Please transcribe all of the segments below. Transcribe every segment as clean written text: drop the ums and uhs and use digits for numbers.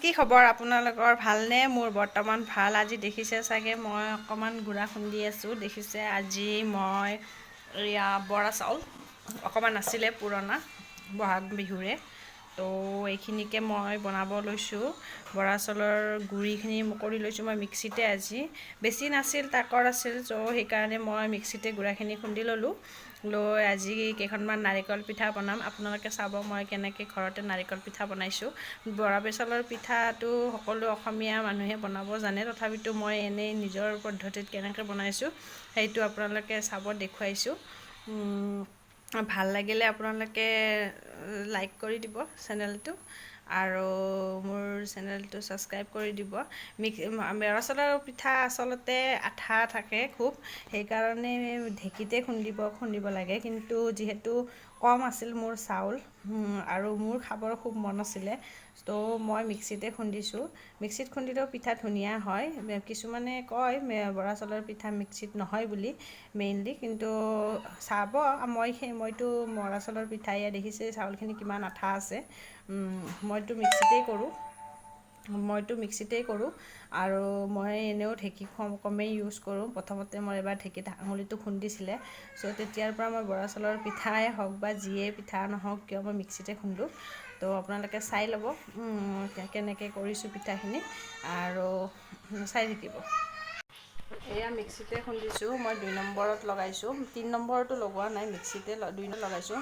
কি খবৰ আপোনালোকৰ ভালনে? মোৰ বৰ্তমান ভাল। আজি দেখিছে চাগে মই অকণমান গুড়া খুন্দি আছোঁ। দেখিছে আজি মই বৰা চাউল অকণমান আছিলে পুৰণা বহাগ বিহুৰে, তো এইখিনিকে মই বনাব লৈছোঁ। বৰা চাউলৰ গুড়িখিনি কৰি লৈছোঁ মই মিক্সিতে। আজি বেছি নাছিল, তাকৰ আছিল, ত' সেইকাৰণে মই মিক্সিতে গুড়াখিনি খুন্দি ল'লোঁ। লৈ আজি কেইখনমান নাৰিকল পিঠা বনাম। আপোনালোকে চাব মই কেনেকৈ ঘৰতে নাৰিকল পিঠা বনাইছোঁ। বৰা চাউলৰ পিঠাটো সকলো অসমীয়া মানুহে বনাব জানে, তথাপিতো মই এনেই নিজৰ পদ্ধতিত কেনেকৈ বনাইছোঁ সেইটো আপোনালোকে চাব দেখুৱাইছোঁ। ভাল লাগিলে আপোনালোকে লাইক কৰি দিব চেনেলটো, আৰু মোৰ চেনেলটো ছাবস্ক্ৰাইব কৰি দিব। বৰা চাউলৰ পিঠা আচলতে আঠা থাকে খুব, সেইকাৰণে ঢেঁকীতে খুন্দিব লাগে, কিন্তু যিহেতু কম আছিল মোৰ চাউল আৰু মোৰ খাবৰ খুব মন আছিলে, তো মই মিক্সিতে খুন্দিছোঁ। মিক্সিত খুন্দিলেও পিঠা ধুনীয়া হয়। কিছুমানে কয় বৰা চাউলৰ পিঠা মিক্সিত নহয় বুলি মেইনলি, কিন্তু চাব মইতো বৰা চাউলৰ পিঠাই দেখিছে চাউলখিনি কিমান আঠা আছে। মইতো মিক্সিতেই কৰোঁ আৰু মই এনেও ঢেঁকী কমেই ইউজ কৰোঁ। প্ৰথমতে মই এবাৰ ঢেঁকীত আঙুলিটো খুন্দিছিলে, চ' তেতিয়াৰ পৰা মই বৰা চাউলৰ পিঠাই হওক বা যিয়ে পিঠা নহওক কিয় মই মিক্সিতে খুন্দোঁ। তো আপোনালোকে চাই ল'ব কেনেকৈ কৰিছোঁ পিঠাখিনি, আৰু চাই থাকিব। এয়া মিক্সিতে খুন্দিছোঁ, মই 2 নম্বৰত লগাইছোঁ, 3 নম্বৰতো লগোৱা নাই, মিক্সিতে 2 নম্বৰত লগাইছোঁ।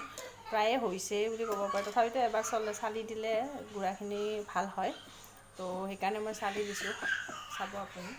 প্ৰায়ে হৈছেই বুলি ক'ব পাৰি, তথাপিতো এবাৰ চালি দিলে গুড়াখিনি ভাল হয়, তো সেইকাৰণে মই চালি দিছোঁ। চাব আপুনি।